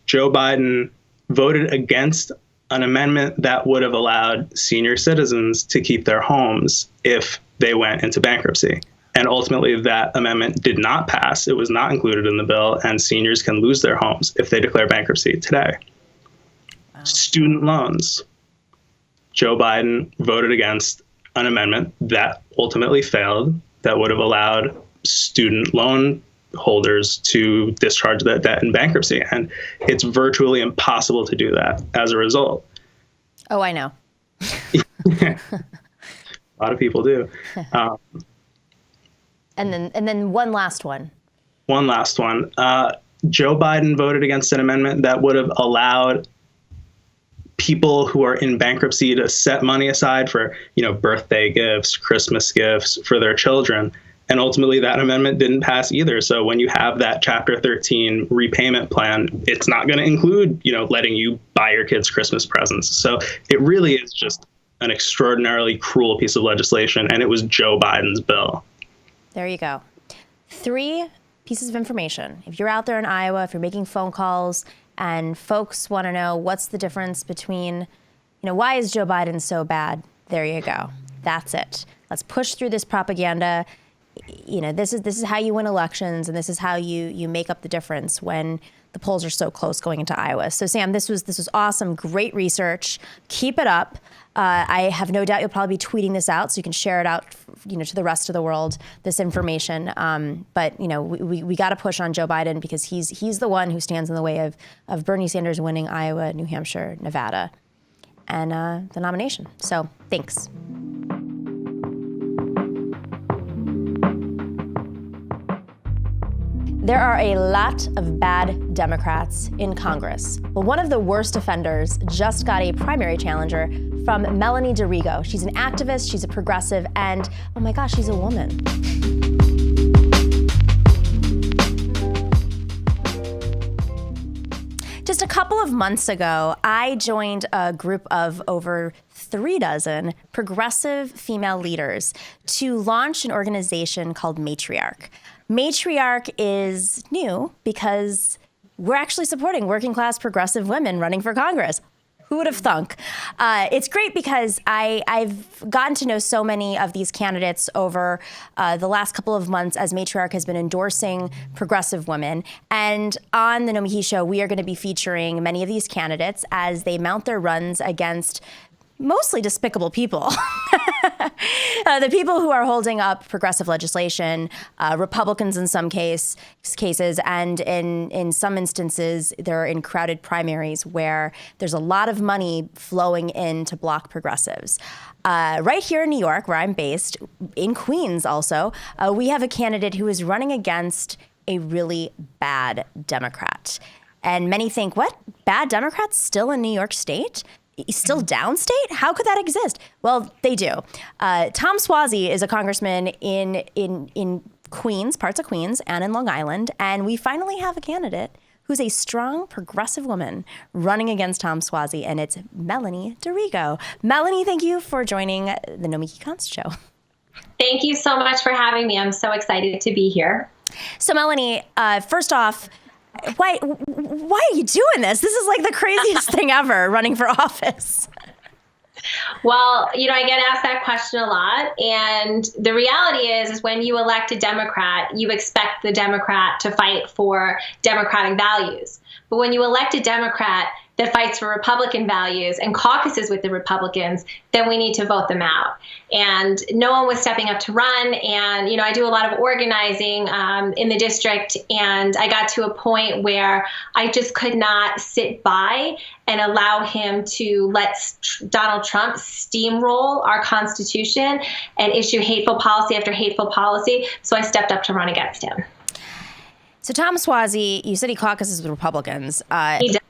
Joe Biden voted against an amendment that would have allowed senior citizens to keep their homes if they went into bankruptcy. And ultimately, that amendment did not pass. It was not included in the bill, and seniors can lose their homes if they declare bankruptcy today. Wow. Student loans. Joe Biden voted against an amendment that ultimately failed, that would have allowed student loan holders to discharge that debt in bankruptcy. And it's virtually impossible to do that as a result. Oh, I know. A lot of people do. And then one last one. One last one. Joe Biden voted against an amendment that would have allowed people who are in bankruptcy to set money aside for, birthday gifts, Christmas gifts for their children. And ultimately, that amendment didn't pass either. So when you have that Chapter 13 repayment plan, it's not going to include, letting you buy your kids Christmas presents. So it really is just an extraordinarily cruel piece of legislation. And it was Joe Biden's bill. There you go. 3 pieces of information. If you're out there in Iowa, if you're making phone calls and folks want to know what's the difference between, why is Joe Biden so bad? There you go. That's it. Let's push through this propaganda. This is how you win elections, and this is how you make up the difference when the polls are so close going into Iowa. So Sam, this was awesome. Great research. Keep it up. I have no doubt you'll probably be tweeting this out so you can share it out, to the rest of the world, this information. But we got to push on Joe Biden because he's the one who stands in the way of Bernie Sanders winning Iowa, New Hampshire, Nevada, and the nomination. So thanks. There are a lot of bad Democrats in Congress. Well, one of the worst offenders just got a primary challenger from Melanie D'Arrigo. She's an activist, she's a progressive, and oh my gosh, she's a woman. Just a couple of months ago, I joined a group of over 36 progressive female leaders to launch an organization called Matriarch. Matriarch is new because we're actually supporting working class progressive women running for Congress. Who would have thunk? It's great because I've gotten to know so many of these candidates over the last couple of months as Matriarch has been endorsing progressive women. And on the Nomiki Show, we are going to be featuring many of these candidates as they mount their runs against mostly despicable people. The people who are holding up progressive legislation, Republicans in some cases, and in some instances, they're in crowded primaries where there's a lot of money flowing in to block progressives. Right here in New York, where I'm based, in Queens also, we have a candidate who is running against a really bad Democrat. And many think, what? Bad Democrats still in New York State? Still downstate? How could that exist? Well, they do. Tom Suozzi is a congressman in Queens, parts of Queens, and in Long Island. And we finally have a candidate who's a strong progressive woman running against Tom Suozzi, and it's Melanie D'Arrigo. Melanie, thank you for joining the Nomiki Konst Show. Thank you so much for having me. I'm so excited to be here. So, Melanie, first off, why are you doing this? This is like the craziest thing ever, running for office. Well, I get asked that question a lot. And the reality is when you elect a Democrat, you expect the Democrat to fight for Democratic values. But when you elect a Democrat that fights for Republican values and caucuses with the Republicans, then we need to vote them out. And no one was stepping up to run. And, I do a lot of organizing in the district. And I got to a point where I just could not sit by and allow him to let Donald Trump steamroll our Constitution and issue hateful policy after hateful policy. So I stepped up to run against him. So Tom Suozzi, you said he caucuses with Republicans. He does.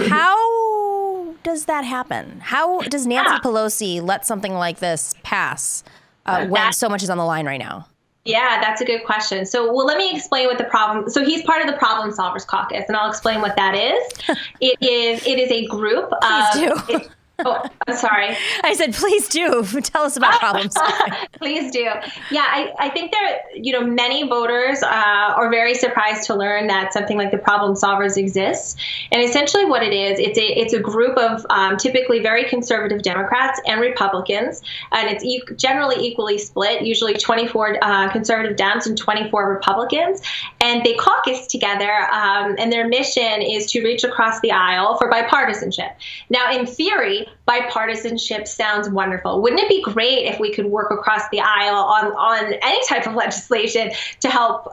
How does that happen? How does Nancy Pelosi let something like this pass when so much is on the line right now? Yeah, that's a good question. So, let me explain what the problem. So he's part of the Problem Solvers Caucus, and I'll explain what that is. It is a group of. Oh, I'm sorry. I said, please do. Tell us about problem solving. Please do. Yeah, I think there, many voters are very surprised to learn that something like the Problem Solvers exists. And essentially what it is, it's a group of typically very conservative Democrats and Republicans. And it's generally equally split, usually 24 conservative Dems and 24 Republicans. And they caucus together. And their mission is to reach across the aisle for bipartisanship. Now, in theory, bipartisanship sounds wonderful. Wouldn't it be great if we could work across the aisle on any type of legislation to help,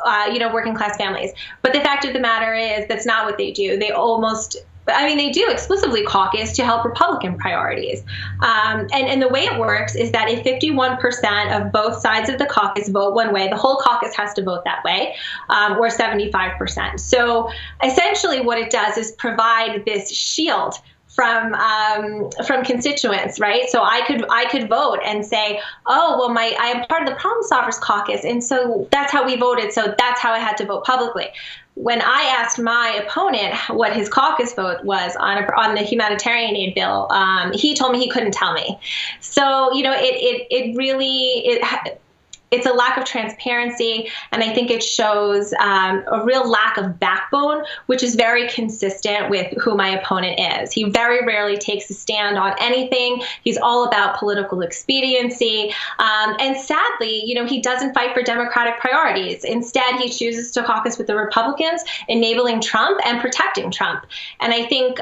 working class families? But the fact of the matter is that's not what they do. They do exclusively caucus to help Republican priorities. And the way it works is that if 51% of both sides of the caucus vote one way, the whole caucus has to vote that way, or 75%. So essentially what it does is provide this shield from constituents, right? So I could vote and say, oh, well, I am part of the Problem Solvers Caucus, and so that's how we voted. So that's how I had to vote publicly. When I asked my opponent what his caucus vote was on the humanitarian aid bill, he told me he couldn't tell me. So it's a lack of transparency, and I think it shows a real lack of backbone, which is very consistent with who my opponent is. He very rarely takes a stand on anything. He's all about political expediency. And sadly, he doesn't fight for Democratic priorities. Instead, he chooses to caucus with the Republicans, enabling Trump and protecting Trump. And I think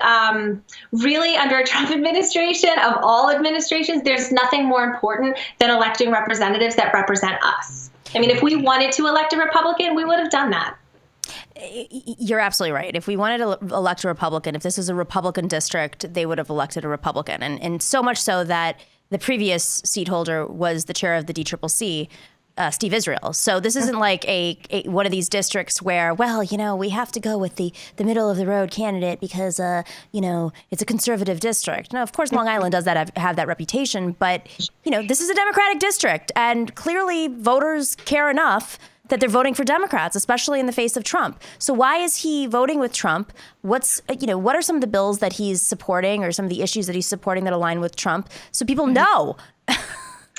really under a Trump administration, of all administrations, there's nothing more important than electing representatives that represent us. I mean, if we wanted to elect a Republican, we would have done that. You're absolutely right. If we wanted to elect a Republican, if this was a Republican district, they would have elected a Republican. And so much so that the previous seat holder was the chair of the DCCC, Steve Israel. So this isn't like a one of these districts where, well, we have to go with the middle of the road candidate because, it's a conservative district. Now, of course, Long Island does have that reputation, but, this is a Democratic district, and clearly voters care enough that they're voting for Democrats, especially in the face of Trump. So why is he voting with Trump? What are some of the bills that he's supporting or some of the issues that he's supporting that align with Trump so people know?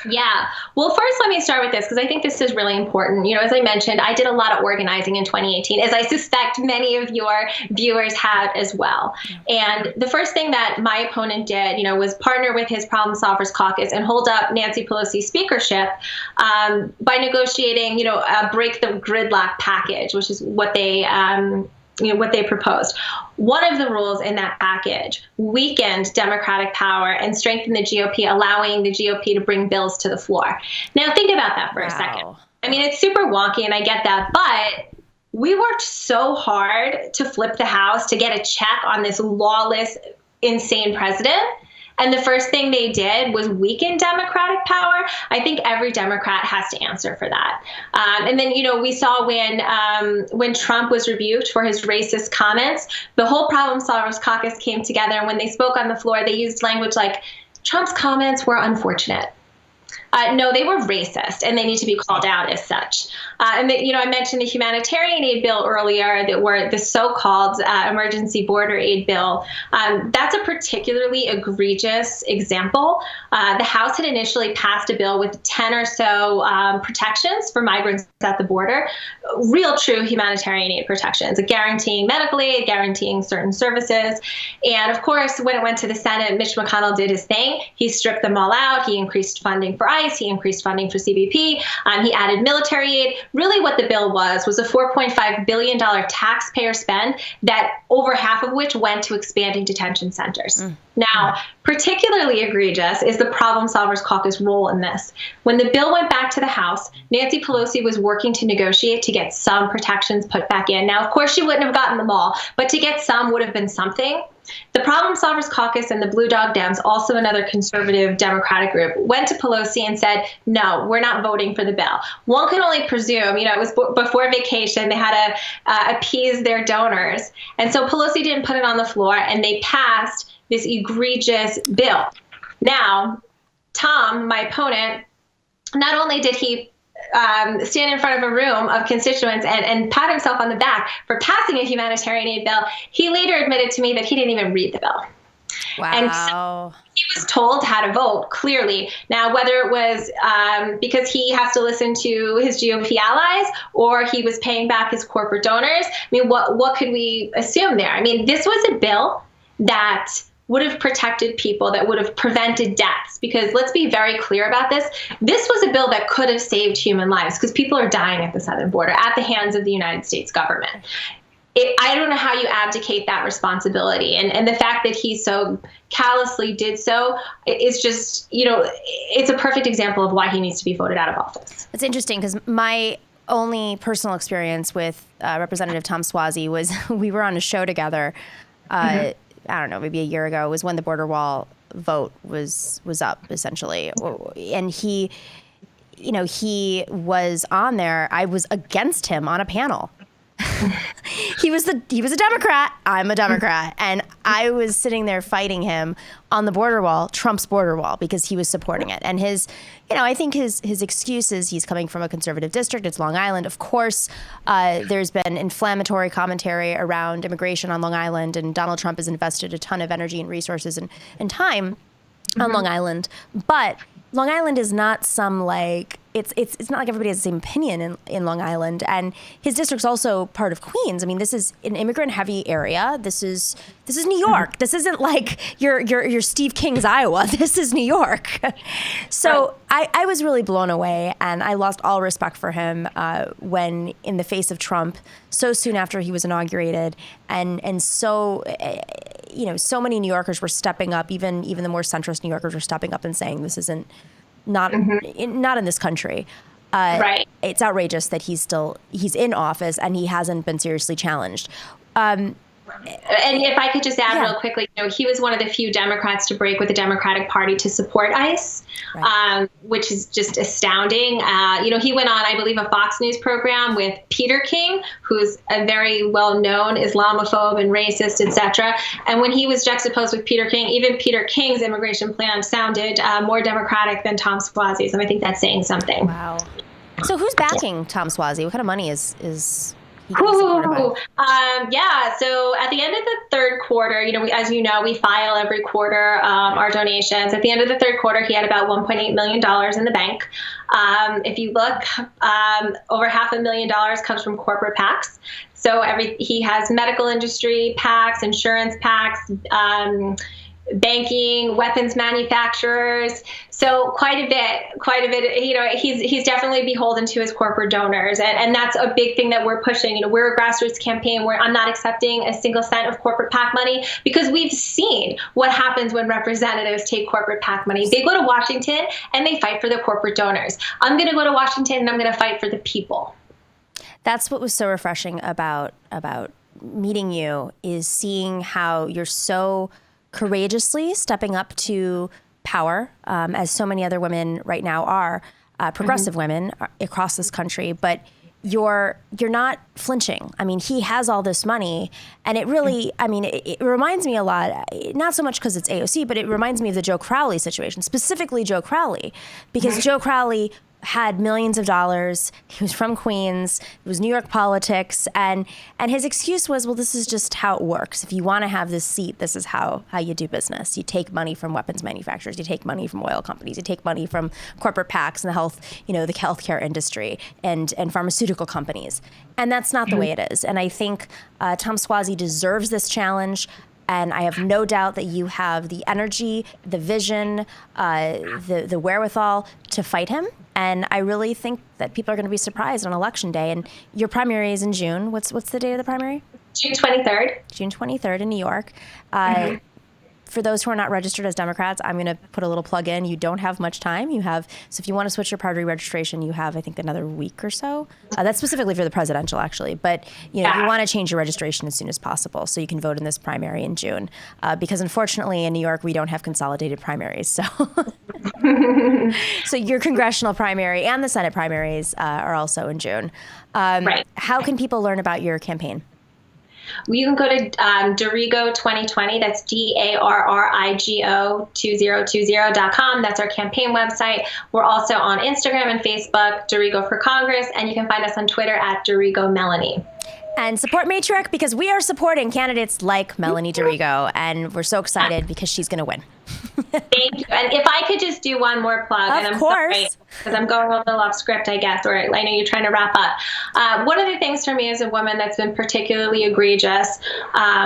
Yeah. Well, first, let me start with this, because I think this is really important. As I mentioned, I did a lot of organizing in 2018, as I suspect many of your viewers have as well. And the first thing that my opponent did, was partner with his Problem Solvers Caucus and hold up Nancy Pelosi's speakership by negotiating, a break the gridlock package, which is what they what they proposed. One of the rules in that package weakened Democratic power and strengthened the GOP, allowing the GOP to bring bills to the floor. Now, think about that for a second. I mean, it's super wonky, and I get that, but we worked so hard to flip the House to get a check on this lawless, insane president. And the first thing they did was weaken Democratic power. I think every Democrat has to answer for that. And then, we saw when Trump was rebuked for his racist comments, the whole Problem Solvers Caucus came together. And when they spoke on the floor, they used language like, Trump's comments were unfortunate. No, they were racist, and they need to be called out as such. I mentioned the humanitarian aid bill earlier, that were the so-called emergency border aid bill. That's a particularly egregious example. The House had initially passed a bill with 10 or so protections for migrants at the border, real true humanitarian aid protections, guaranteeing medical aid, guaranteeing certain services. And of course, when it went to the Senate, Mitch McConnell did his thing. He stripped them all out. He increased funding for ICE. He increased funding for CBP. He added military aid. Really what the bill was a $4.5 billion taxpayer spend, that over half of which went to expanding detention centers. Now, particularly egregious is the Problem Solvers Caucus role in this. When the bill went back to the House, Nancy Pelosi was working to negotiate to get some protections put back in. Now, of course, she wouldn't have gotten them all, but to get some would have been something. The Problem Solvers Caucus and the Blue Dog Dems, also another conservative Democratic group, went to Pelosi and said, no, we're not voting for the bill. One can only presume, it was before vacation, they had to appease their donors. And so Pelosi didn't put it on the floor, and they passed this egregious bill. Now, Tom, my opponent, not only did he stand in front of a room of constituents and pat himself on the back for passing a humanitarian aid bill, he later admitted to me that he didn't even read the bill. Wow. And so he was told how to vote, clearly. Now, whether it was because he has to listen to his GOP allies or he was paying back his corporate donors, I mean, what could we assume there? I mean, this was a bill that would have protected people, that would have prevented deaths. Because let's be very clear about this. This was a bill that could have saved human lives, because people are dying at the southern border at the hands of the United States government. I don't know how you abdicate that responsibility. And the fact that he so callously did so is just, it's a perfect example of why he needs to be voted out of office. It's interesting, because my only personal experience with Representative Tom Suozzi was we were on a show together. I don't know, maybe a year ago, was when the border wall vote was up, essentially. And he was on there. I was against him on a panel. He was a Democrat. I'm a Democrat. And I was sitting there fighting him on the border wall, Trump's border wall, because he was supporting it. And I think his excuse is he's coming from a conservative district. It's Long Island. Of course, there's been inflammatory commentary around immigration on Long Island, and Donald Trump has invested a ton of energy and resources and time on Long Island. But Long Island is not some it's not like everybody has the same opinion in Long Island, and his district's also part of Queens. I mean, this is an immigrant-heavy area. This is New York. This isn't like your Steve King's Iowa. This is New York. So I was really blown away, and I lost all respect for him when, in the face of Trump, so soon after he was inaugurated, and so so many New Yorkers were stepping up. Even the more centrist New Yorkers were stepping up and saying this isn't. Not in this country. Right. It's outrageous that he's in office and he hasn't been seriously challenged. And if I could just add real quickly, he was one of the few Democrats to break with the Democratic Party to support ICE, which is just astounding. He went on, I believe, a Fox News program with Peter King, who's a very well-known Islamophobe and racist, etc. And when he was juxtaposed with Peter King, even Peter King's immigration plan sounded more Democratic than Tom Suozzi's. And I think that's saying something. Wow. So who's backing Tom Suozzi? What kind of money is So at the end of the third quarter, as you know, we file every quarter our donations. At the end of the third quarter, he had about $1.8 million in the bank. If you look, over $500,000 comes from corporate PACs. So he has medical industry PACs, insurance PACs, banking, weapons manufacturers. So quite a bit, you know, he's definitely beholden to his corporate donors. And that's a big thing that we're pushing. You know, we're a grassroots campaign where I'm not accepting a single cent of corporate PAC money, because we've seen what happens when representatives take corporate PAC money. They go to Washington and they fight for the corporate donors. I'm going to go to Washington and I'm going to fight for the people. That's what was so refreshing about meeting you, is seeing how you're so courageously stepping up to power, as so many other women right now are, progressive women across this country, but you're not flinching. I mean, he has all this money, and it really, I mean, it reminds me a lot, not so much because it's AOC, but it reminds me of the Joe Crowley situation, specifically Joe Crowley, because Joe Crowley had millions of dollars. He was from Queens. It was New York politics. And his excuse was, well, this is just how it works. If you want to have this seat, this is how you do business. You take money from weapons manufacturers. You take money from oil companies. You take money from corporate PACs and the healthcare industry and pharmaceutical companies. And that's not the way it is. And I think Tom Suozzi deserves this challenge. And I have no doubt that you have the energy, the vision, the wherewithal to fight him. And I really think that people are going to be surprised on Election Day. And your primary is in June. What's the date of the primary? June 23rd. June 23rd in New York. For those who are not registered as Democrats, I'm going to put a little plug in. You don't have much time. So if you want to switch your party registration, you have, I think, another week or so. That's specifically for the presidential, actually. But you want to change your registration as soon as possible so you can vote in this primary in June. Because unfortunately, in New York, we don't have consolidated primaries. So, so your congressional primary and the Senate primaries are also in June. Right. How can people learn about your campaign? You can go to D'Arrigo 2020. That's DARRIGO2020.com. That's our campaign website. We're also on Instagram and Facebook, D'Arrigo for Congress, and you can find us on Twitter at D'Arrigo Melanie. And support Matriarch, because we are supporting candidates like Melanie D'Arrigo, and we're so excited because she's going to win. Thank you. And if I could just do one more plug, of course. Sorry, because I'm going a little off script, I guess, or I know you're trying to wrap up. One of the things for me as a woman that's been particularly egregious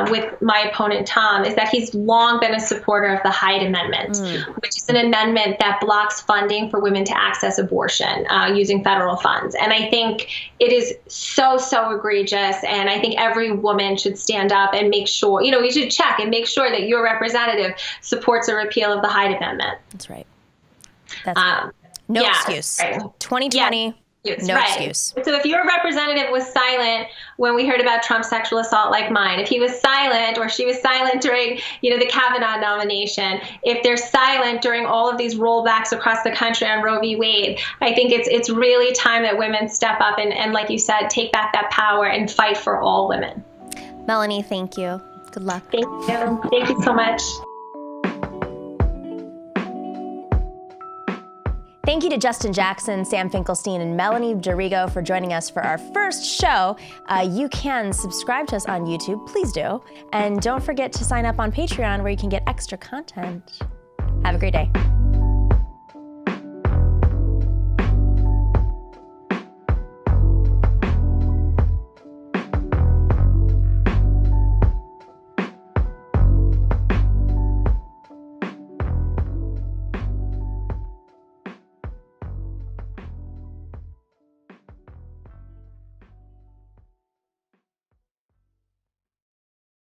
with my opponent, Tom, is that he's long been a supporter of the Hyde Amendment, which is an amendment that blocks funding for women to access abortion using federal funds. And I think it is so egregious. And I think every woman should stand up and make sure, we should check and make sure that your representative supports a repeal of the Hyde Amendment. That's right. That's right. No excuse. Right. 2020, no excuse. So if your representative was silent when we heard about Trump's sexual assault like mine, if he was silent or she was silent during, the Kavanaugh nomination, if they're silent during all of these rollbacks across the country on Roe v. Wade, I think it's really time that women step up and like you said, take back that power and fight for all women. Melanie, thank you. Good luck. Thank you. Thank you so much. Thank you to Justin Jackson, Sam Finkelstein, and Melanie D'Arrigo for joining us for our first show. You can subscribe to us on YouTube, please do. And don't forget to sign up on Patreon where you can get extra content. Have a great day.